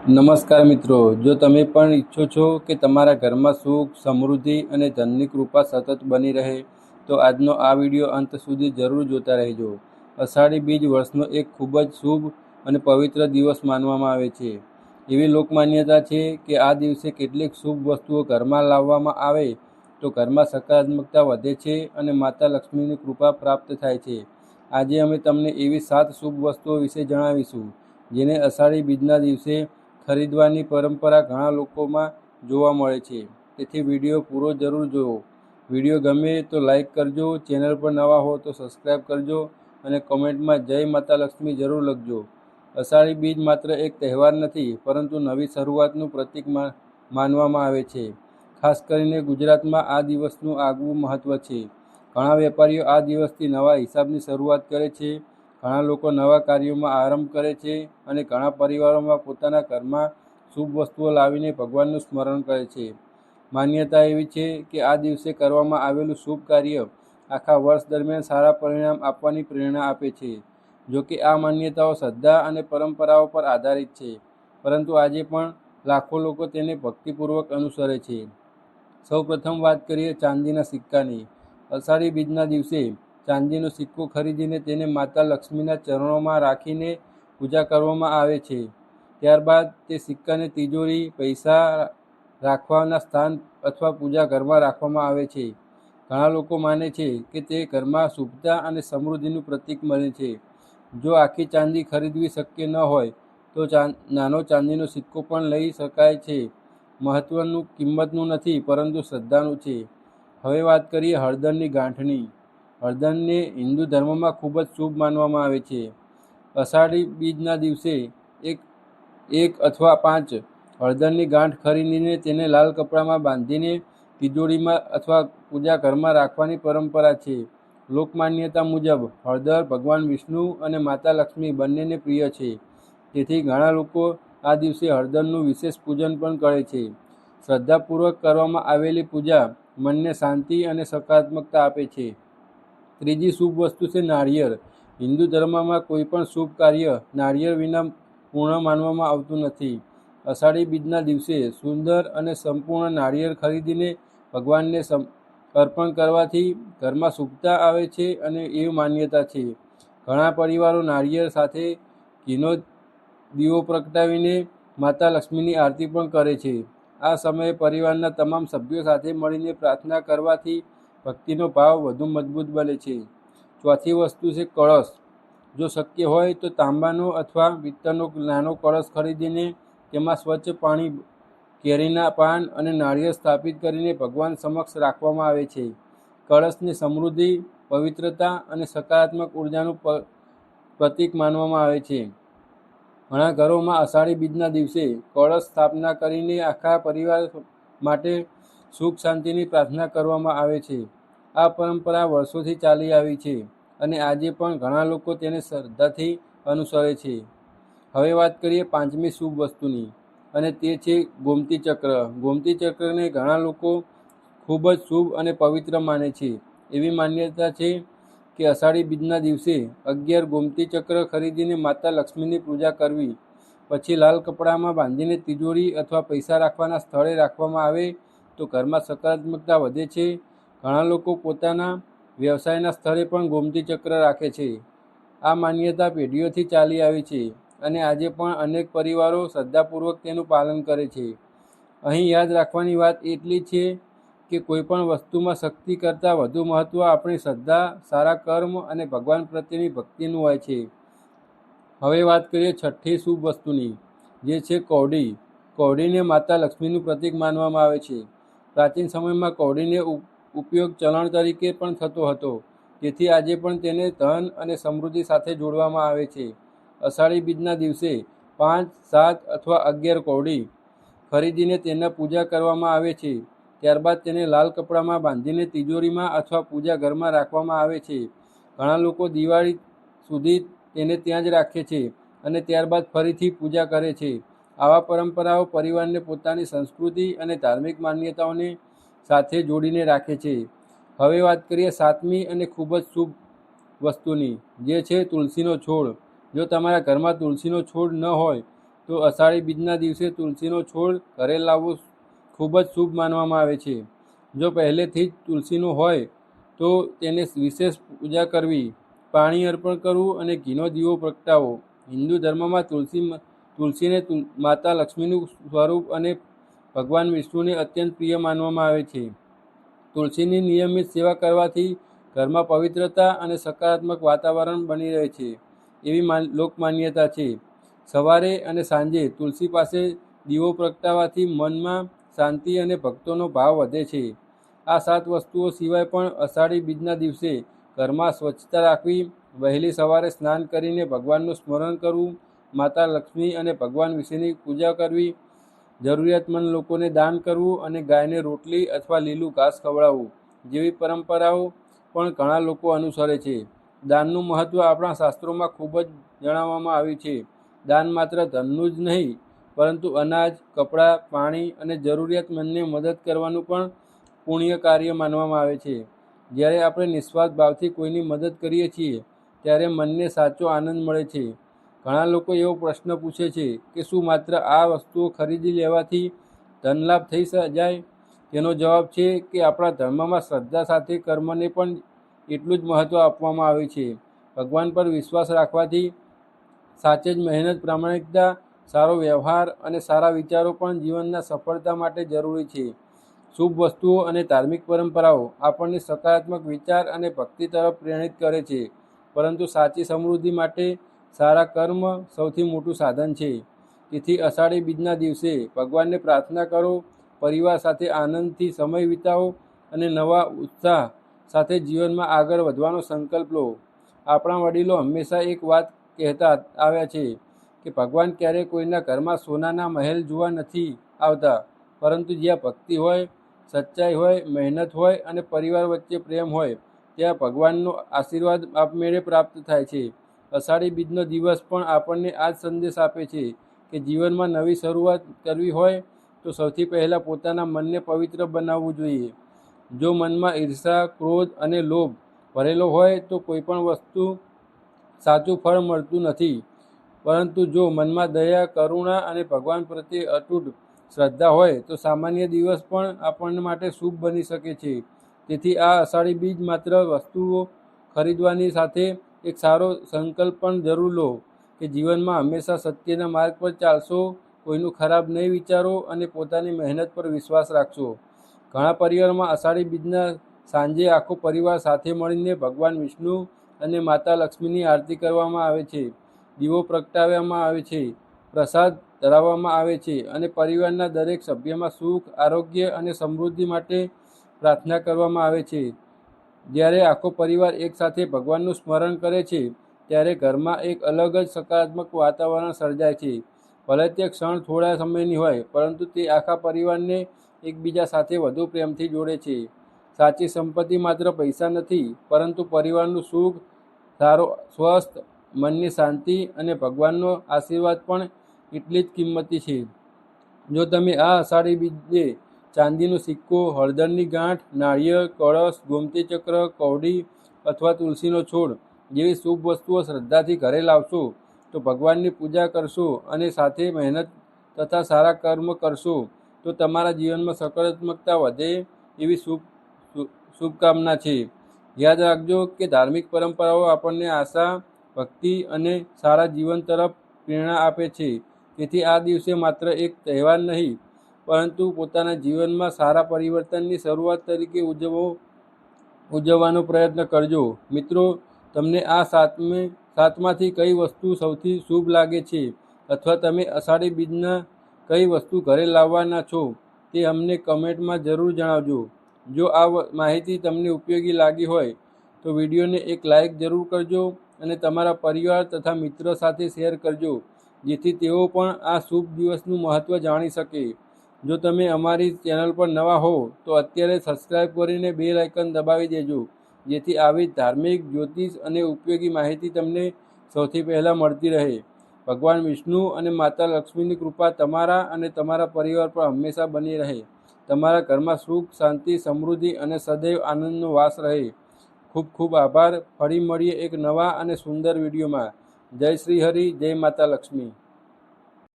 નમસ્કાર મિત્રો, જો તમે પણ ઈચ્છો છો કે તમારા ઘરમાં સુખ, સમૃદ્ધિ અને ધનની કૃપા સતત બની રહે, તો આજનો આ વિડીયો અંત સુધી જરૂર જોતા રહેજો. અષાઢી બીજ વર્ષનો એક ખૂબ જ શુભ અને પવિત્ર દિવસ માનવામાં આવે છે. એવી લોકમાન્યતા છે કે આ દિવસે કેટલીક શુભ વસ્તુઓ ઘરમાં લાવવામાં આવે તો ઘરમાં સકારાત્મકતા વધે છે અને માતા લક્ષ્મીની કૃપા પ્રાપ્ત થાય છે. આજે અમે તમને એવી 7 શુભ વસ્તુઓ વિશે જણાવીશું જેને અષાઢી બીજના દિવસે ખરીદવાની પરંપરા ઘણા લોકોમાં જોવા મળે છે. તેથી વિડીયો પૂરો જરૂર જુઓ. વિડીયો ગમે તો લાઈક કરજો, ચેનલ પર નવા હો તો સબસ્ક્રાઈબ કરજો અને કોમેન્ટમાં જય માતા લક્ષ્મી જરૂર લખજો. અષાઢી બીજ માત્ર એક તહેવાર નથી, પરંતુ નવી શરૂઆતનું પ્રતીક માનવામાં આવે છે. ખાસ કરીને ગુજરાતમાં આ દિવસનું આગવું મહત્ત્વ છે. ઘણા વેપારીઓ આ દિવસથી નવા હિસાબની શરૂઆત કરે છે, ઘણા લોકો નવા કાર્યોમાં આરંભ કરે છે અને ઘણા પરિવારોમાં પોતાના ઘરમાં શુભ વસ્તુઓ લાવીને ભગવાનનું સ્મરણ કરે છે. માન્યતા એવી છે કે આ દિવસે કરવામાં આવેલું શુભ કાર્ય આખા વર્ષ દરમિયાન સારા પરિણામ આપવાની પ્રેરણા આપે છે. જોકે આ માન્યતાઓ શ્રદ્ધા અને પરંપરાઓ પર આધારિત છે, પરંતુ આજે પણ લાખો લોકો તેને ભક્તિપૂર્વક અનુસરે છે. સૌપ્રથમ વાત કરીએ ચાંદીના સિક્કાની. અષાઢી બીજના દિવસે ચાંદીનો સિક્કો ખરીદીને તેને માતા લક્ષ્મીના ચરણોમાં રાખીને પૂજા કરવામાં આવે છે. ત્યારબાદ તે સિક્કાને તિજોરી, પૈસા રાખવાના સ્થાન અથવા પૂજા ઘરમાં રાખવામાં આવે છે. ઘણા લોકો માને છે કે તે ઘરમાં શુભતા અને સમૃદ્ધિનું પ્રતીક બને છે. જો આખી ચાંદી ખરીદવી શક્ય ન હોય તો નાનો ચાંદીનો સિક્કો પણ લઈ શકાય છે. મહત્વનું કિંમતનું નથી, પરંતુ શ્રદ્ધાનું છે. હવે વાત કરીએ હળદરની ગાંઠની. હળદરને હિન્દુ ધર્મમાં ખૂબ જ શુભ માનવામાં આવે છે. અષાઢી બીજના દિવસે એક અથવા 5 હળદરની ગાંઠ ખરીદીને તેને લાલ કપડામાં બાંધીને તિજોરીમાં અથવા પૂજા ઘરમાં રાખવાની પરંપરા છે. લોકમાન્યતા મુજબ હળદર ભગવાન વિષ્ણુ અને માતા લક્ષ્મી બંનેને પ્રિય છે. તેથી ઘણા લોકો આ દિવસે હળદરનું વિશેષ પૂજન પણ કરે છે. શ્રદ્ધાપૂર્વક કરવામાં આવેલી પૂજા મનને શાંતિ અને સકારાત્મકતા આપે છે. ત્રીજી શુભ વસ્તુ છે નાળિયેર. હિન્દુ ધર્મમાં કોઈ પણ શુભ કાર્ય નાળિયેર વિના પૂર્ણ માનવામાં આવતું નથી. અષાઢી બીજના દિવસે સુંદર અને સંપૂર્ણ નાળિયેર ખરીદીને ભગવાનને અર્પણ કરવાથી ઘરમાં શુભતા આવે છે અને એવી માન્યતા છે. ઘણા પરિવારો નાળિયેર સાથે ઘીનો દીવો પ્રગટાવીને માતા લક્ષ્મીની આરતી પણ કરે છે. આ સમયે પરિવારના તમામ સભ્યો સાથે મળીને પ્રાર્થના કરવાથી ભક્તિનો ભાવ વધુ મજબૂત બને છે. ચોથી વસ્તુ છે કળશ. જો શક્ય હોય તો તાંબાનો અથવા પિત્તળનો નાનો કળશ ખરીદીને તેમાં સ્વચ્છ પાણી, કેરીના પાન અને નાળિયેર સ્થાપિત કરીને ભગવાન સમક્ષ રાખવામાં આવે છે. કળશને સમૃદ્ધિ, પવિત્રતા અને સકારાત્મક ઉર્જાનું પ્રતીક માનવામાં આવે છે. ઘણા ઘરોમાં અષાઢી બીજના દિવસે કળશ સ્થાપના કરીને આખા પરિવાર માટે સુખ શાંતિની પ્રાર્થના કરવામાં આવે છે. આ પરંપરા વર્ષોથી ચાલી આવી છે અને આજે પણ ઘણા લોકો તેને શ્રદ્ધાથી અનુસરે છે. હવે વાત કરીએ 5મી શુભ વસ્તુની, અને તે છે ગોમતી ચક્ર. ગોમતી ચક્રને ઘણા લોકો ખૂબ જ શુભ અને પવિત્ર માને છે. એવી માન્યતા છે કે અષાઢી બીજના દિવસે 11 ગોમતી ચક્ર ખરીદીને માતા લક્ષ્મીની પૂજા કરવી, પછી લાલ કપડામાં બાંધીને તિજોરી અથવા પૈસા રાખવાના સ્થળે રાખવામાં આવે તો ઘરમાં સકારાત્મકતા વધે છે. ઘણા લોકો પોતાના વ્યવસાયના સ્થળે પણ ગોમતી ચક્ર રાખે છે. આ માન્યતા પેઢીઓથી ચાલી આવી છે અને આજે પણ અનેક પરિવારો શ્રદ્ધાપૂર્વક તેનું પાલન કરે છે. અહીં યાદ રાખવાની વાત એટલી છે કે કોઈપણ વસ્તુમાં શક્તિ કરતાં વધુ મહત્ત્વ આપણી શ્રદ્ધા, સારા કર્મ અને ભગવાન પ્રત્યેની ભક્તિનું હોય છે. હવે વાત કરીએ 6ઠ્ઠી શુભ વસ્તુની, જે છે કૌડી. કૌડીને માતા લક્ષ્મીનું પ્રતીક માનવામાં આવે છે. પ્રાચીન સમયમાં કૌડીને ઉપયોગ ચલણ તરીકે પણ થતો હતો, તેથી આજે પણ તેને ધન અને સમૃદ્ધિ સાથે જોડવામાં આવે છે. અષાઢી બીજના દિવસે 5, 7 અથવા 11 કૌડી ખરીદીને તેના પૂજા કરવામાં આવે છે. ત્યારબાદ તેને લાલ કપડામાં બાંધીને તિજોરીમાં અથવા પૂજા ઘરમાં રાખવામાં આવે છે. ઘણા લોકો દિવાળી સુધી તેને ત્યાં જ રાખે છે અને ત્યારબાદ ફરીથી પૂજા કરે છે. આવા પરંપરાઓ પરિવારને પોતાની સંસ્કૃતિ અને ધાર્મિક માન્યતાઓને સાથે જોડીને રાખે છે. હવે વાત કરીએ 7મી અને ખૂબ જ શુભ વસ્તુની, જે છે તુલસીનો છોડ. જો તમારા ઘરમાં તુલસીનો છોડ ન હોય તો અષાઢી બીજના દિવસે તુલસીનો છોડ ઘરે લાવવો ખૂબ જ શુભ માનવામાં આવે છે. જો પહેલેથી જ તુલસીનો હોય તો તેને વિશેષ પૂજા કરવી, પાણી અર્પણ કરવું અને ઘીનો દીવો પ્રગટાવવો. હિન્દુ ધર્મમાં તુલસીને માતા લક્ષ્મીનું સ્વરૂપ અને ભગવાન વિષ્ણુને અત્યંત પ્રિય માનવામાં આવે છે. તુલસીની નિયમિત સેવા કરવાથી ઘરમાં પવિત્રતા અને સકારાત્મક વાતાવરણ બની રહે છે, એવી લોકમાન્યતા છે. સવારે અને સાંજે તુલસી પાસે દીવો પ્રગટાવવાથી મનમાં શાંતિ અને ભક્તિનો ભાવ વધે છે. આ 7 વસ્તુઓ સિવાય પણ અષાઢી બીજના દિવસે ઘરમાં સ્વચ્છતા રાખવી, વહેલી સવારે સ્નાન કરીને ભગવાનનું સ્મરણ કરવું, માતા લક્ષ્મી અને ભગવાન વિશેની પૂજા કરવી, જરૂરિયાતમંદ લોકોને દાન કરવું અને ગાયને રોટલી અથવા લીલું ઘાસ ખવડાવવું જેવી પરંપરાઓ પણ ઘણા લોકો અનુસરે છે. દાનનું મહત્ત્વ આપણા શાસ્ત્રોમાં ખૂબ જ જણાવવામાં આવ્યું છે. દાન માત્ર ધનનું જ નહીં, પરંતુ અનાજ, કપડાં, પાણી અને જરૂરિયાતમંદને મદદ કરવાનું પણ પુણ્ય કાર્ય માનવામાં આવે છે. જ્યારે આપણે નિસ્વાર્થ ભાવથી કોઈની મદદ કરીએ છીએ ત્યારે મનને સાચો આનંદ મળે છે. ઘણા લોકો એવો પ્રશ્ન પૂછે છે કે શું માત્ર આ વસ્તુઓ ખરીદી લેવાથી ધનલાભ થઈ જાય? તેનો જવાબ છે કે આપણા ધર્મમાં શ્રદ્ધા સાથે કર્મને પણ એટલું જ મહત્ત્વ આપવામાં આવે છે. ભગવાન પર વિશ્વાસ રાખવાથી સાચે જ મહેનત, પ્રામાણિકતા, સારો વ્યવહાર અને સારા વિચારો પણ જીવનના સફળતા માટે જરૂરી છે. શુભ વસ્તુઓ અને ધાર્મિક પરંપરાઓ આપણને સકારાત્મક વિચાર અને ભક્તિ તરફ પ્રેરિત કરે છે, પરંતુ સાચી સમૃદ્ધિ માટે સારા કર્મ સૌથી મોટું સાધન છે. તેથી અષાઢી બીજના દિવસે ભગવાનને પ્રાર્થના કરો, પરિવાર સાથે આનંદથી સમય વિતાવો અને નવા ઉત્સાહ સાથે જીવનમાં આગળ વધવાનો સંકલ્પ લો. આપણા વડીલો હંમેશા એક વાત કહેતા આવ્યા છે કે ભગવાન ક્યારેય કોઈના ઘરમાં સોનાના મહેલ જોવા નથી આવતા, પરંતુ જ્યાં ભક્તિ હોય, સચ્ચાઈ હોય, મહેનત હોય અને પરિવાર વચ્ચે પ્રેમ હોય, ત્યાં ભગવાનનો આશીર્વાદ આપમેળે પ્રાપ્ત થાય છે. અષાઢી બીજનો દિવસ પણ આપણને આ જ સંદેશ આપે છે કે જીવનમાં નવી શરૂઆત કરવી હોય તો સૌથી પહેલાં પોતાના મનને પવિત્ર બનાવવું જોઈએ. જો મનમાં ઈર્ષા, ક્રોધ અને લોભ ભરેલો હોય તો કોઈ પણ વસ્તુ સાચું ફળ મળતું નથી. પરંતુ જો મનમાં દયા, કરુણા અને ભગવાન પ્રત્યે અતૂટ શ્રદ્ધા હોય તો સામાન્ય દિવસ પણ આપણને માટે શુભ બની શકે છે. તેથી આ અષાઢી બીજ માત્ર વસ્તુઓ ખરીદવાની સાથે એક સારો સંકલ્પ પણ જરૂર લો કે જીવનમાં હંમેશા સત્યના માર્ગ પર ચાલશો, કોઈનું ખરાબ નહીં વિચારો અને પોતાની મહેનત પર વિશ્વાસ રાખશો. ઘણા પરિવારોમાં અષાઢી બીજના સાંજે આખો પરિવાર સાથે મળીને ભગવાન વિષ્ણુ અને માતા લક્ષ્મીની આરતી કરવામાં આવે છે, દીવો પ્રગટાવવામાં આવે છે, પ્રસાદ ધરાવવામાં આવે છે અને પરિવારના દરેક સભ્યમાં સુખ, આરોગ્ય અને સમૃદ્ધિ માટે પ્રાર્થના કરવામાં આવે છે. જ્યારે આખો પરિવાર એકસાથે ભગવાનનું સ્મરણ કરે છે ત્યારે ઘરમાં એક અલગ જ સકારાત્મક વાતાવરણ સર્જાય છે. ભલે તે ક્ષણ થોડા સમયની હોય, પરંતુ તે આખા પરિવારને એકબીજા સાથે વધુ પ્રેમથી જોડે છે. સાચી સંપત્તિ માત્ર પૈસા નથી, પરંતુ પરિવારનું સુખ, સારો સ્વસ્થ, મનની શાંતિ અને ભગવાનનો આશીર્વાદ પણ એટલી જ કિંમતી છે. જો તમે આ અષાઢી બીજે ચાંદીનો સિક્કો, હળદરની ગાંઠ, નાળિયેર, કળશ, ગોમતી ચક્ર, કવડી અથવા તુલસીનો છોડ જેવી શુભ વસ્તુઓ શ્રદ્ધાથી ઘરે લાવશો, તો ભગવાનની પૂજા કરશો અને સાથે મહેનત તથા સારા કર્મ કરશો, તો તમારા જીવનમાં સકારાત્મકતા વધે એવી શુભકામના છે. યાદ રાખજો કે ધાર્મિક પરંપરાઓ આપણને આશા, ભક્તિ અને સારા જીવન તરફ પ્રેરણા આપે છે. તેથી આ દિવસે માત્ર એક તહેવાર નહીં, પરંતુ પોતાના જીવનમાં સારા પરિવર્તનની શરૂઆત તરીકે ઉજવવાનો પ્રયત્ન કરજો. મિત્રો, તમને આ સાતમાંથી કઈ વસ્તુ સૌથી શુભ લાગે છે, અથવા તમે અષાઢી બીજના કઈ વસ્તુ ઘરે લાવવાના છો, તે અમને કમેન્ટમાં જરૂર જણાવજો. જો આ માહિતી તમને ઉપયોગી લાગી હોય તો વિડીયોને એક લાઇક જરૂર કરજો અને તમારા પરિવાર તથા મિત્રો સાથે શેર કરજો, જેથી તેઓ પણ આ શુભ દિવસનું મહત્ત્વ જાણી શકે. જો તમે અમારી ચેનલ પર નવા હો તો અત્યારે સબસ્ક્રાઈબ કરીને બેલ આઇકન દબાવી દેજો, જેથી આવી ધાર્મિક, જ્યોતિષ અને ઉપયોગી માહિતી તમને સૌથી પહેલાં મળતી રહે. ભગવાન વિષ્ણુ અને માતા લક્ષ્મીની કૃપા તમારા અને તમારા પરિવાર પર હંમેશા બની રહે. તમારા ઘરમાં સુખ, શાંતિ, સમૃદ્ધિ અને સદૈવ આનંદનો વાસ રહે. ખૂબ ખૂબ આભાર. ફરી મળીએ એક નવા અને સુંદર વિડીયોમાં. જય શ્રી હરિ, જય માતા લક્ષ્મી.